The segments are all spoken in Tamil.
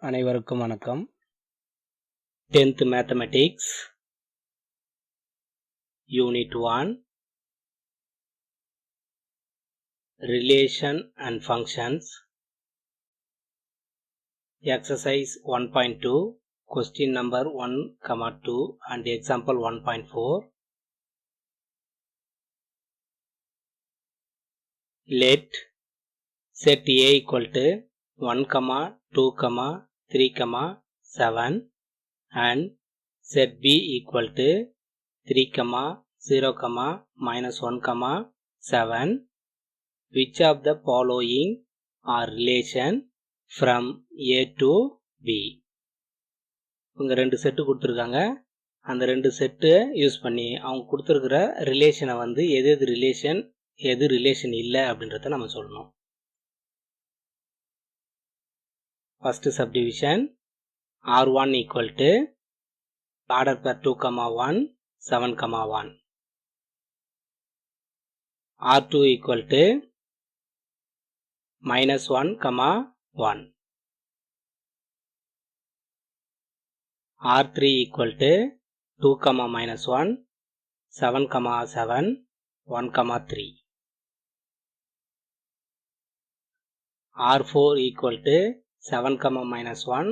அனைவருக்கும் வணக்கம். 10th Mathematics Unit 1 Relation and Functions Exercise 1.2 Question number 1, 2 and Example 1.4 Let set A equal to 1, 2, 3, 7 and set B equal to 3, 0, -1, 7. Which of the following are relation from A to B? இங்க ரெண்டு செட்டு கொடுத்துருக்காங்க. அந்த ரெண்டு செட்டு யூஸ் பண்ணி அவங்க கொடுத்துருக்கிற ரிலேஷனை வந்து எது ரிலேஷன் எது ரிலேஷன் இல்லை அப்படின்றத நம்ம சொல்லணும். First subdivision R1 equal to order pair 2, 1, 7, 1. R2 equal to -1, 1. R3 equal to 2, -1, 7, 7, 1, 3. R4 equal to 7, -1,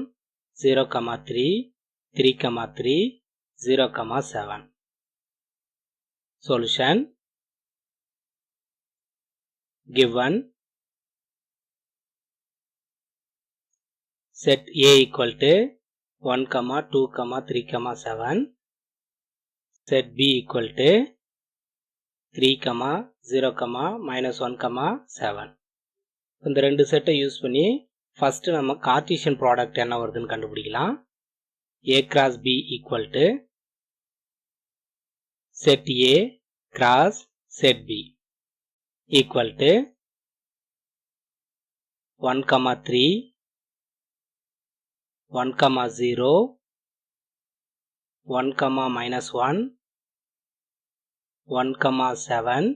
0, 3, 3, 3, 0, 7. Solution given set A equal to 1, 2, 3, 7, set B equal to 3, 0, -1, 7. இந்த ரெண்டு செட்டை யூஸ் பண்ணி ஃபர்ஸ்ட் நம்ம கார்ட்டீசியன் ப்ராடக்ட் என்ன வருதுன்னு கண்டுபிடிக்கலாம். A cross B equal to set A cross set B equal to 1, 3, 1, 0, 1, -1, 1, 7,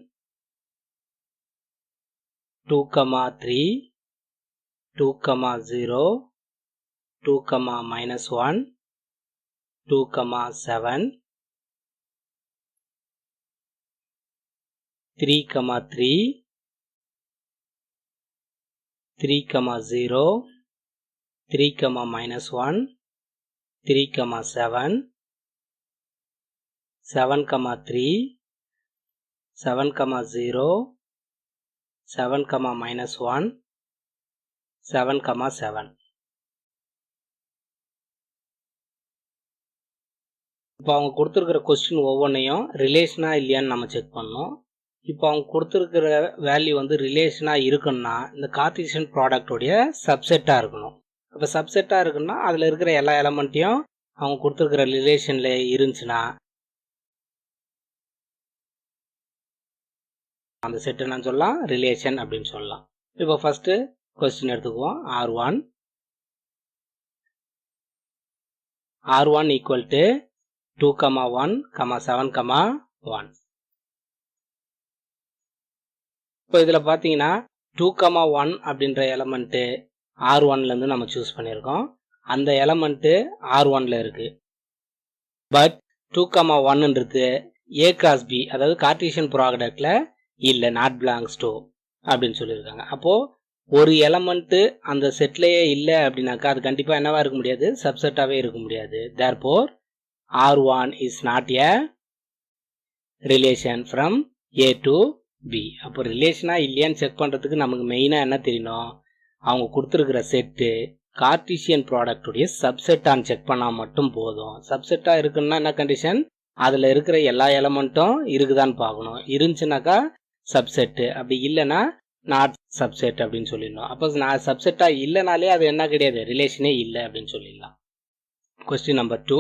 2, 3, 2, 0, 2, -1, 2, 7, 3, 3, 3, 0, 3, -1, 3, 7, 7, 3, 7, 0, 7, -1, 7, 7. இப்போ அவங்க கொடுத்துருக்கிற கொஸ்டின் ஒவ்வொன்றையும் ரிலேஷனா இல்லையான்னு நம்ம செக் பண்ணணும். இப்போ அவங்க கொடுத்துருக்கிற வேல்யூ வந்து ரிலேஷனாக இருக்குன்னா இந்த கார்ட்டீசியன் ப்ராடக்டோடைய சப்செட்டாக இருக்கணும். இப்போ சப்செட்டாக இருக்குன்னா அதில் இருக்கிற எல்லா எலமெண்ட்டையும் அவங்க கொடுத்துருக்கிற ரிலேஷனில் இருந்துச்சுன்னா அந்த செட் என்னன்னு சொல்லலாம், ரிலேஷன் அப்படின்னு சொல்லலாம். இப்போ ஃபர்ஸ்ட் கொஸ்டின் எடுத்துக்குவோம். R1 equal to 2, 1, 7, 1. இப்போ இதில் பார்த்தீங்கன்னா 2, 1 அப்படின்ற எலமெண்ட்டு R1லேருந்து நம்ம சூஸ் பண்ணியிருக்கோம். அந்த எலமெண்ட்டு R1ல இருக்கு. பட் 2, 1ன்றது A cross B அதாவது கார்ட்டீசியன் ப்ராடக்டில் இல்லை, நாட் பிலாங்ஸ் டு அப்படின்னு சொல்லியிருக்காங்க. அப்போது ஒரு எலமெண்ட்டு அந்த செட்லேயே இல்லை அப்படின்னாக்கா அது கண்டிப்பாக என்னவா இருக்க முடியாது, சப்செட்டாகவே இருக்க முடியாது. Therefore R1 is not a relation from A to B. அப்போ ரிலேஷனாக இல்லையான்னு செக் பண்ணுறதுக்கு நமக்கு மெயினாக என்ன தெரியணும், அவங்க கொடுத்துருக்கிற செட்டு கார்ட்டீசியன் ப்ராடக்டுடைய சப்செட்டான்னு செக் பண்ணால் மட்டும் போதும். சப்செட்டாக இருக்குன்னா என்ன கண்டிஷன், அதில் இருக்கிற எல்லா எலமெண்ட்டும் இருக்குதான்னு பார்க்கணும். இருந்துச்சுனாக்கா சப்செட்டு, அப்படி இல்லைன்னா நாட் சப்செட் அப்படின்னு சொல்லிடணும். அப்போ நான் சப்செட்டாக இல்லைனாலே அது என்ன கிடையாது, ரிலேஷனே இல்லை அப்படின்னு சொல்லிடலாம். Question number 2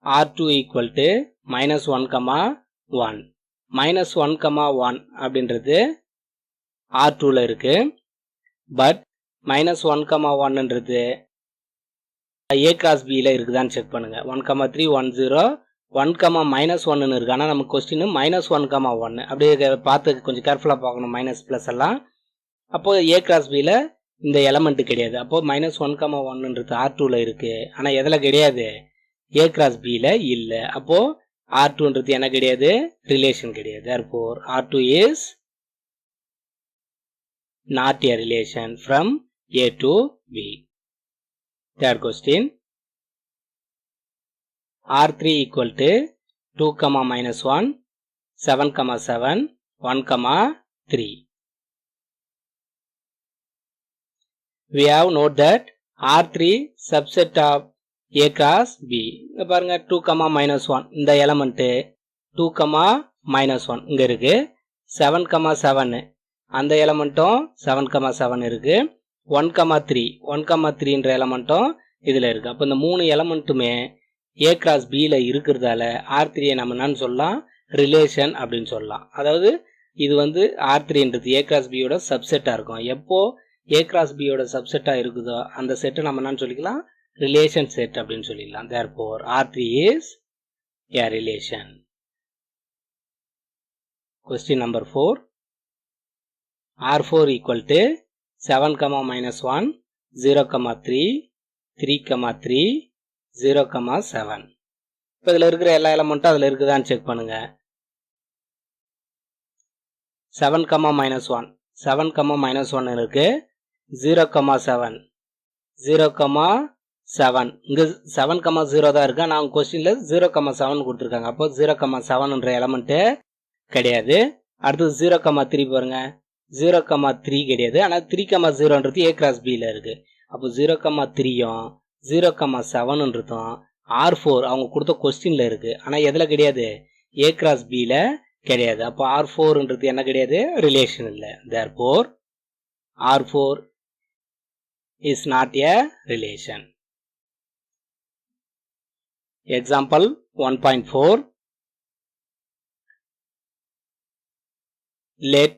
R2 equal to -1, 1. -1, 1 அப்படின்றது R2ல இருக்கு. பட் -1, 1ன்றது A cross Bல இருக்குதான்னு செக் பண்ணுங்க. 1, 3, 1, 0, 1, -1 இருக்கு. ஆனால் நமக்கு கொஸ்டின் -1, 1 அப்படியே பார்த்து கொஞ்சம் கேர்ஃபுல்லாக பார்க்கணும், மைனஸ் ப்ளஸ் எல்லாம். அப்போது A cross Bல இந்த எலமெண்ட் கிடையாது. அப்போ -1,1ன்றது R2ல இருக்கு. ஆனா எதுல கிடையாது? A cross Bல இல்ல. அப்போ R2ன்றது என்ன கிடையாது? ரிலேஷன் கிடையாது. Therefore R2 is not a relation from A to B. Third question. R3 equal to 2, -1, 7, 7, 1, 3. We have note that R3 subset of A cross B. இங்க பாருங்க 2, -1 இந்த எலமெண்ட் 2, -1 இங்க இருக்கு. 7, 7 அந்த எலமெண்ட்டும் 7, 7 இருக்கு. 1, 3 1,3ன்ற எலமெண்ட்டும் இதுல இருக்கு. அப்ப இந்த மூணு எலமெண்ட்டுமே A cross B ல இருக்கிறதால R3 நம்ம என்னன்னு சொல்லலாம்? ரிலேஷன் அப்படின்னு சொல்லலாம். அதாவது இது வந்து R3ன்றது A cross B யோட சப்செட்டா இருக்கும். எப்போ A cross B யோட சப்செட்டா இருக்குதோ அந்த செட்டை நம்ம என்னன்னு சொல்லிக்கலாம்? ரிலேஷன் செட் அப்படின்னு சொல்லிடலாம். Therefore R3 is a relation. Question number 4. R4 equal to 7, -1, 0, 3, 3, 3, 0, 7. இப்போ இதில் இருக்கிற எல்லா எலமெண்ட்டும் அதில் இருக்குதான்னு செக் பண்ணுங்க. 7, -1 7, -1 இருக்கு. 0, 7 0, 7 இங்க 7, 0 தான் இருக்கு. ஆனால் அவங்க கொஸ்டின்ல 0, 7 கொடுத்துருக்காங்க. அப்போ 0, 7ன்ற எலமெண்ட் கிடையாது. அடுத்தது 0, 3 பாருங்க. 0, 3 கிடையாது. ஆனால் 3, 0ன்றது A cross B ல இருக்கு. அப்போ 0, 3யும் 0, 7ன்றதும் R4 அவங்க கொடுத்த கொஸ்டின்ல இருக்கு. ஆனா எதுல கிடையாது? A cross B ல கிடையாது. அப்போ R4ன்றது என்ன கிடையாது? ரிலேஷன் இல்ல. Therefore R4 is not a relation. Example 1.4. Let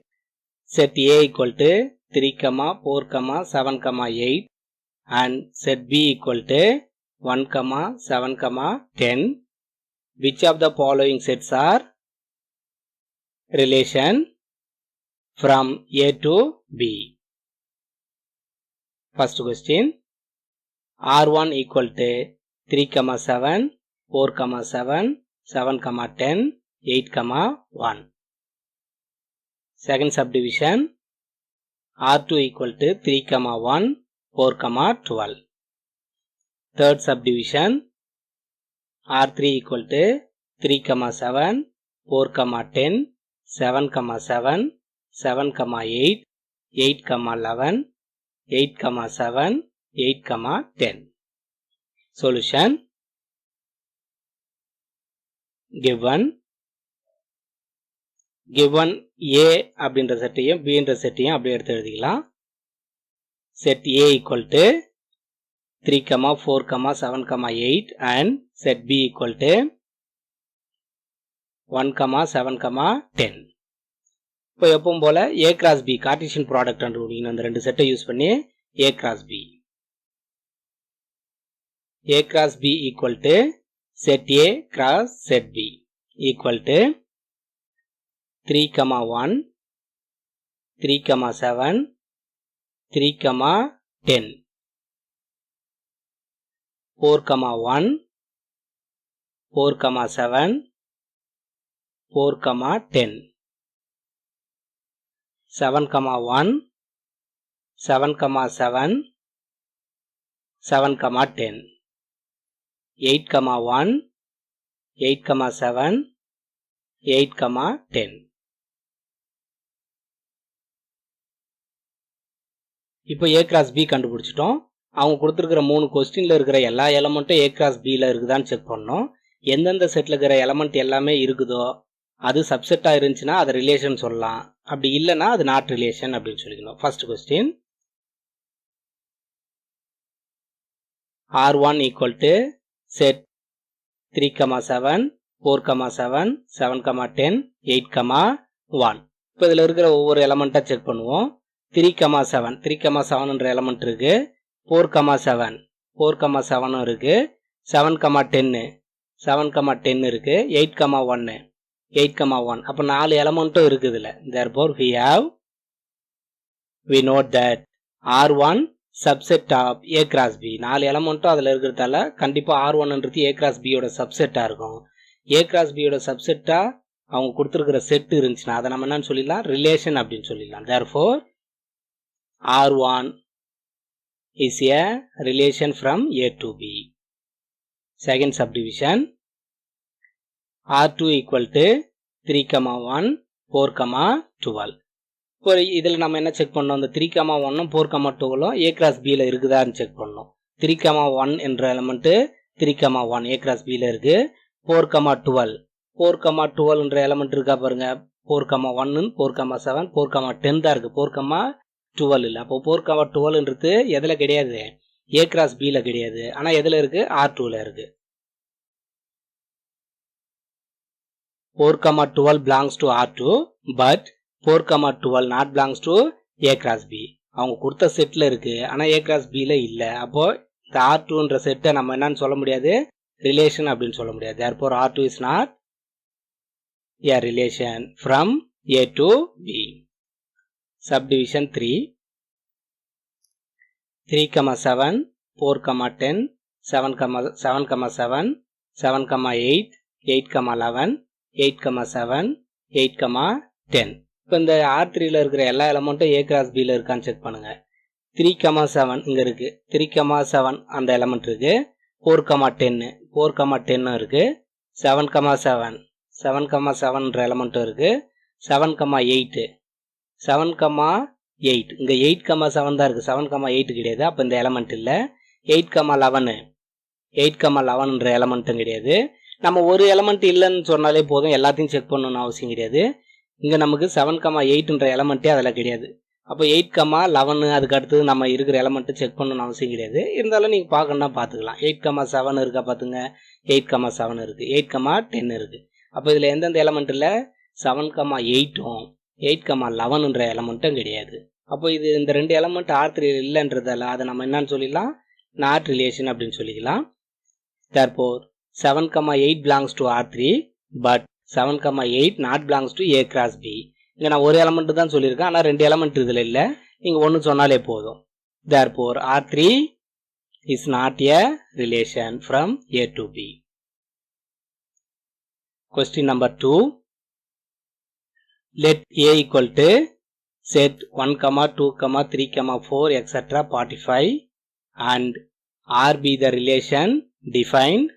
set A equal to 3, 4, 7, 8 and set B equal to 1, 7, 10. Which of the following sets are relation from A to B? First question. R1 equal to 3, 7, 4, 7, 7, 10, 8, 1. Second subdivision. R2 equal to 3, 1, 4, 12. Third subdivision. R3 equal to 3, 7, 4, 10, 7, 7, 7, 8, 8, 11, 8, 7, 8, 10. Solution. Given A அப்படின்ற செட்டையும் B என்ற செட்டையும் அப்படியே எடுத்து எழுதிக்கலாம். Set A equal to 3, 4, 7, 8 and set B equal to 1, 7, 10. இப்போ எப்பவும் போல A cross B Cartesian product கண்டுபிடிக்கணும். அந்த ரெண்டு செட்டை யூஸ் பண்ணி A cross B. A cross B equal to set A cross set B equal to 3, 1, 3, 7, 3, 10. 4, 1, 4, 7, 4, 10. 7, 1, 7, 7, 7, 10. 8, 1, 8, 7, 8, 10. இப்போ A cross B கண்டுபிடிச்சிட்டோம். அவங்க கொடுத்துருக்கிற மூணு கொஸ்டின்ல இருக்கிற எல்லா எலமெண்ட்டும் A cross B ல இருக்குதான்னு செக் பண்ணோம். எந்தெந்த செட்ல இருக்கிற எலமெண்ட் எல்லாமே இருக்குதோ அது சப்செட்டா இருந்துச்சுன்னா அது ரிலேஷன் சொல்லலாம். அப்படி இல்லைன்னா அது நாட் ரிலேஷன் அப்படின்னு சொல்லிக்கணும். First question. R1 equal to set 3, 7, 4, 7, 7, 10, 8, 1. இப்போ இதில் இருக்கிற ஒவ்வொரு எலமெண்ட்டா செக் பண்ணுவோம். 3, 7 3, 7ன்ற எலமெண்ட் இருக்கு. 4, 7 4, 7 இருக்கு. 7, 10 7, 10 இருக்கு. 8, 1 8, 1. அப்போ 4 எலமெண்ட்டும் இருக்குது இதில். Therefore we note that R1 subset of A cross B. 4 எலமெண்ட்டும் அதில் இருக்கிறதால கண்டிப்பாக R1ன்றது A cross B யோட சப்செட்டாக இருக்கும். A cross B யோட சப்செட்டாக அவங்க கொடுத்துருக்கிற செட் இருந்துச்சுன்னா அதை நம்ம என்னன்னு சொல்லிடலாம், ரிலேஷன் அப்படின்னு சொல்லிடலாம். Therefore R1 is a relation from A to B. Second subdivision, R2 equal to 3, 1, 4, 12. இப்போ இதில் நம்ம என்ன செக் பண்ணோம், இந்த 3, 1, 4, 12 A cross B ல இருக்குதான்னு செக் பண்ணோம். 3, 1 என்ற எலமெண்ட்டு 3, 1 A cross B ல இருக்கு. 4, 12 4, 12 என்ற எலமெண்ட் இருக்கா பாருங்க. 4, 1, 4, 7, 4, 10 தான் இருக்கு. 4, 12 இல்லை. அப்போ 4, 12ன்றது எதில் கிடையாது, A cross B ல கிடையாது. ஆனால் எதில் இருக்கு, R2 ல இருக்கு. 4, 12 belongs to R2, but 4, 12 not belongs to A cross B. அவங்க கொடுத்த செட்டில் இருக்கு, ஆனால் A cross B ல இல்லை. அப்போ இந்த R2ன்ற செட்டை நம்ம என்னன்னு சொல்ல முடியாது, ரிலேஷன் அப்படின்னு சொல்ல முடியாது. Therefore R2 is not a relation from A to B. Subdivision 3, 3, 7, 4, 10, 7, 7, 8, 8, 11, 8, 7, 8, 10. இப்போ இந்த R3ல இருக்கிற எல்லா எலமெண்ட்டும் A cross B ல இருக்கான்னு செக் பண்ணுங்க. 3, 7 இங்கே இருக்கு. 3, 7 அந்த எலமெண்ட் இருக்கு. 4, 10 4, 10 இருக்கு. 7, 7 7, 7ன்ற எலமெண்ட்டும் இருக்கு. 7, 8 7, 8 இங்கே 8, 7 தான் இருக்கு. 7, 8 கிடையாது. அப்போ இந்த எலமெண்ட் இல்லை. 8, 11 8, 11ன்ற எலமெண்ட்டும் கிடையாது. நம்ம ஒரு எலமெண்ட் இல்லைன்னு சொன்னாலே போதும், எல்லாத்தையும் செக் பண்ணணும்னு அவசியம் கிடையாது. இங்கே நமக்கு 7, 8ன்ற எலமெண்ட்டே அதில் கிடையாது. அப்போ 8, 11 அதுக்கு அடுத்தது நம்ம இருக்கிற எலமெண்ட்டை செக் பண்ணணும்னு அவசியம் கிடையாது. இருந்தாலும் நீங்கள் பார்க்கணுன்னா பார்த்துக்கலாம். 8, 7 இருக்கா பார்த்துங்க. 8, 7 இருக்குது. 8, 10 இருக்குது. அப்போ இதில் எந்தெந்த எலமெண்ட் இல்லை, 7, 8ம் 8, 11ன்ற எலமெண்ட்டும் கிடையாது. அப்போ இது இந்த ரெண்டு எலமெண்ட் R3 இல்லைன்றதால அதை நம்ம என்னன்னு சொல்லிடலாம், நாட் ரிலேஷன் அப்படின்னு சொல்லிக்கலாம். Therefore 7, 8 belongs to R3, but 7, 8 not belongs to A cross B. இங்கே நான் ஒரு எலமெண்ட் தான் சொல்லியிருக்கேன், ஆனால் ரெண்டு எலமெண்ட் இதில் இல்லை. நீங்கள் ஒன்று சொன்னாலே போதும். Therefore R3 is not a relation from A to B. Question number 2. Let A equal to set 1, 2, 3, 4, etc. 45 and R be the relation defined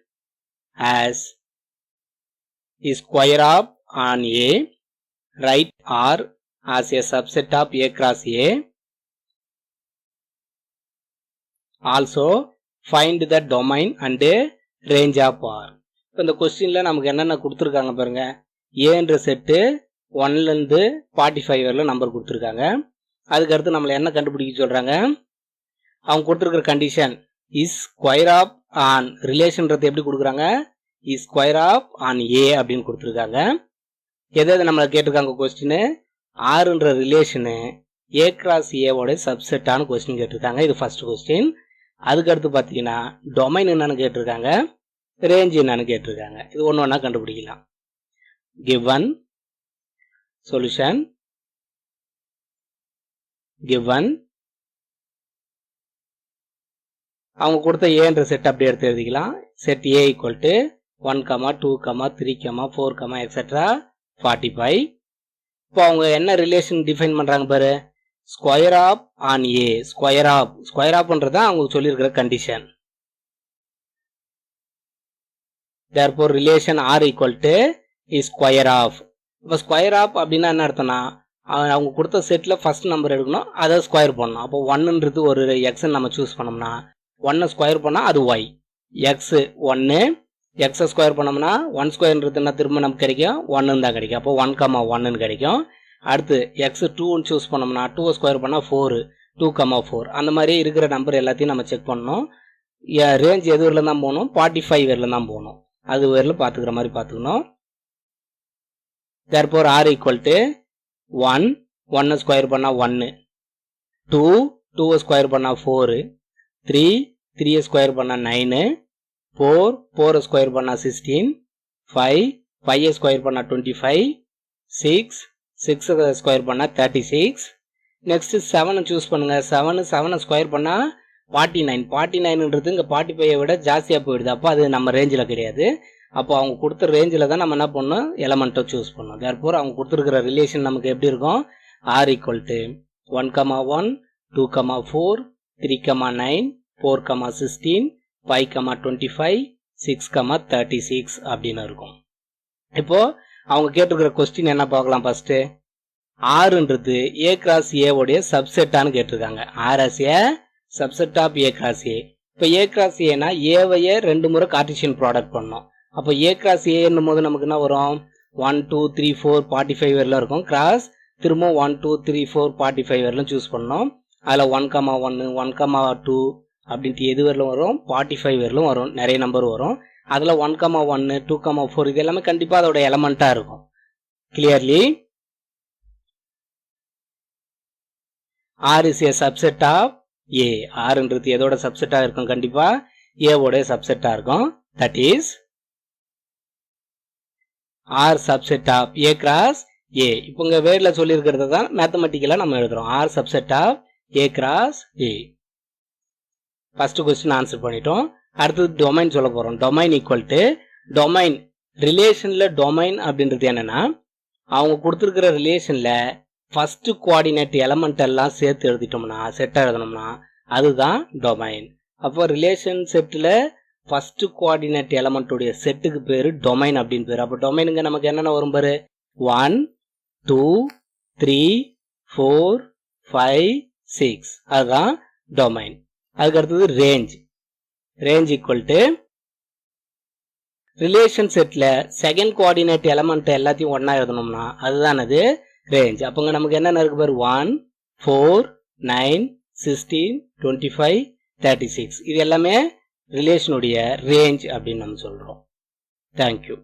as square of on A, write R as a subset of A cross A. Also find the domain and range of R. இப்போ இந்த கொஸ்டினில் நமக்கு என்னென்ன கொடுத்துருக்காங்க பாருங்க. ஏன்ற செட்டு 1லேருந்து 45 வரையில் நம்பர் கொடுத்துருக்காங்க. அதுக்கடுத்து நம்மளை என்ன கண்டுபிடிக்க சொல்கிறாங்க, அவங்க கொடுத்துருக்கிற condition is square of on ரிலேஷன்றது எப்படி கொடுக்குறாங்க, is square of on A அப்படின்னு கொடுத்துருக்காங்க. எதாவது நம்மளை கேட்டிருக்காங்க கொஸ்டின், ஆறுன்ற ரிலேஷனு ஏ கிராஸ் ஏவோட சப்செட்டான கொஸ்டின் கேட்டிருக்காங்க. இது ஃபர்ஸ்ட் கொஸ்டின். அதுக்கடுத்து பார்த்தீங்கன்னா டொமைன் என்னன்னு கேட்டிருக்காங்க, ரேஞ்ச் என்னன்னு கேட்டிருக்காங்க. இது ஒன்று ஒன்றா கண்டுபிடிக்கலாம். given solution, given அவங்க கொடுத்த ஏன்ற செட் அப்படி எடுத்து எழுதிக்கலாம். Set A equal to 1, 2, 3, 4, etcetera 45. இப்போ அவங்க என்ன ரிலேஷன் டிஃபைன் பண்ணுறாங்க பாரு, square of on A. Square ஆஃப்ன்றது தான் அவங்க சொல்லியிருக்கிற condition. Therefore relation R equal to is square of. இப்போ ஸ்கொயர் ஆஃப் அப்படின்னா என்ன அர்த்தம்னா, அவங்க கொடுத்த செட்டில் ஃபர்ஸ்ட் நம்பர் எடுக்கணும், அதை ஸ்கொயர் பண்ணணும். அப்போ 1ன்றது ஒரு எக்ஸ்ன்னு நம்ம சூஸ் பண்ணோம்னா 1 ஸ்கொயர் பண்ணால் அது ஒய். எக்ஸ் 1, எக்ஸை ஸ்கொயர் பண்ணோம்னா 1 ஸ்கொயர்ன்றது என்ன திரும்ப நமக்கு கிடைக்கும், 1 தான் கிடைக்கும். அப்போ 1, 1ன்னு கிடைக்கும். அடுத்து எக்ஸ் 2ன்னு சூஸ் பண்ணோம்னா 2 ஸ்கொயர் பண்ணால் 4, 2, 4. அந்த மாதிரி இருக்கிற நம்பர் எல்லாத்தையும் நம்ம செக் பண்ணணும். ரேஞ்ச் எது வரல தான் போகணும், 45 வரல தான் போகணும். அது வரல பார்த்துக்கிற மாதிரி பார்த்துக்கணும். therefore r equal to 1, 1 square பண்ணால் 1, 2, 2 ஸ்கொயர் பண்ணால் 4, 3, 3 ஸ்கொயர் பண்ணால் 9, 4, 4 ஸ்கொயர் பண்ணால் 16, 5, 5 ஸ்கொயர் பண்ணால் 25, 6, 6 ஸ்கொயர் பண்ணால் 36, நெக்ஸ்ட் 7 சூஸ் பண்ணுங்க. 7 ஸ்கொயர் பண்ணா 49. 49ன்றது இங்க 45 விட ஜாஸ்தியா போயிடுது. அப்போ அது நம்ம ரேஞ்சில் கிடையாது. அப்போ அவங்க கொடுத்த ரேஞ்சில் தான் நம்ம என்ன பண்ணணும், எலமெண்ட்டை சூஸ் பண்ணணும். தேர்ஃபோர் அவங்க கொடுத்துருக்கிற ரிலேஷன் நமக்கு எப்படி இருக்கும், r ஈக்குவல் டு 1,1 2,4 3,9 4,16 5,25 6,36 அப்படின்னு இருக்கும். இப்போ அவங்க கேட்டிருக்கிற கொஸ்டின் என்ன பார்க்கலாம். ஃபர்ஸ்ட் ஆறுன்றது ஏ கிராஸ் ஏ உடைய சப்செட்டான்னு கேட்டிருக்காங்க. R as a subset of a cross a. இப்போ ஏ கிராஸ் ஏனா ஏவையே 2 முறை கார்ட்டீசியன் ப்ராடக்ட் பண்ணோம். அப்போ ஏ கிராஸ் ஏ என்னும் போது நமக்கு என்ன வரும், 1 2 3 4 45 வரலாம் இருக்கும். கிராஸ் திரும்ப 1 2 3 4 45 வரலாம் சூஸ் பண்ணோம். அதில் 1,1 1,2 அப்படின்ட்டு எது வரலும் வரும், 45 வரலும் வரும். நிறைய நம்பர் வரும். அதில் 1,1 2,4 இது எல்லாமே கண்டிப்பாக அதோட எலமெண்ட்டாக இருக்கும். Clearly R is a subset of A. Rன்றது எதோட சப்செட்டாக இருக்கும், கண்டிப்பாக ஏவோட சப்செட்டாக இருக்கும். That is R subset of A cross A. இப்போ இங்கே வேர்டில் சொல்லியிருக்கிறது தான் மேத்தமெட்டிக்கலாக நம்ம எழுதுறோம். R subset of A cross A. First question answer பண்ணிட்டோம். அடுத்தது டொமைன் சொல்ல போகிறோம். Domain equal to domain. ரிலேஷனில் டொமைன் அப்படின்றது என்னன்னா, அவங்க கொடுத்துருக்கிற ரிலேஷனில் ஃபர்ஸ்ட் கோஆர்டினேட் எலமெண்ட் எல்லாம் சேர்த்து எழுதிட்டோம்னா, செட்டாக எழுதணும்னா அதுதான் டொமைன். அப்போ ரிலேஷன் செட்டில் ஃபர்ஸ்ட் கோஆர்டினேட் எலமெண்ட்டுடைய செட்டுக்கு பேர் டொமைன் அப்படின்னு பேர். அப்போ டொமைனுங்க நமக்கு என்னென்ன வரும் பாரு, 1 2 3 4 5 6 அதுதான் டொமைன். அதுக்கு அடுத்தது range. Range equal to relation settle second coordinate element எல்லாத்தையும் ஒன்றா எழுதணும்னா அதுதான் அது ரேஞ்ச். அப்போங்க நமக்கு என்னென்ன இருக்கு பாரு, 1 4 9 16 25 36 இது எல்லாமே ரிலேஷனுடைய ரேஞ்ச் அப்படின்னு நம்ம சொல்கிறோம். தேங்க்யூ.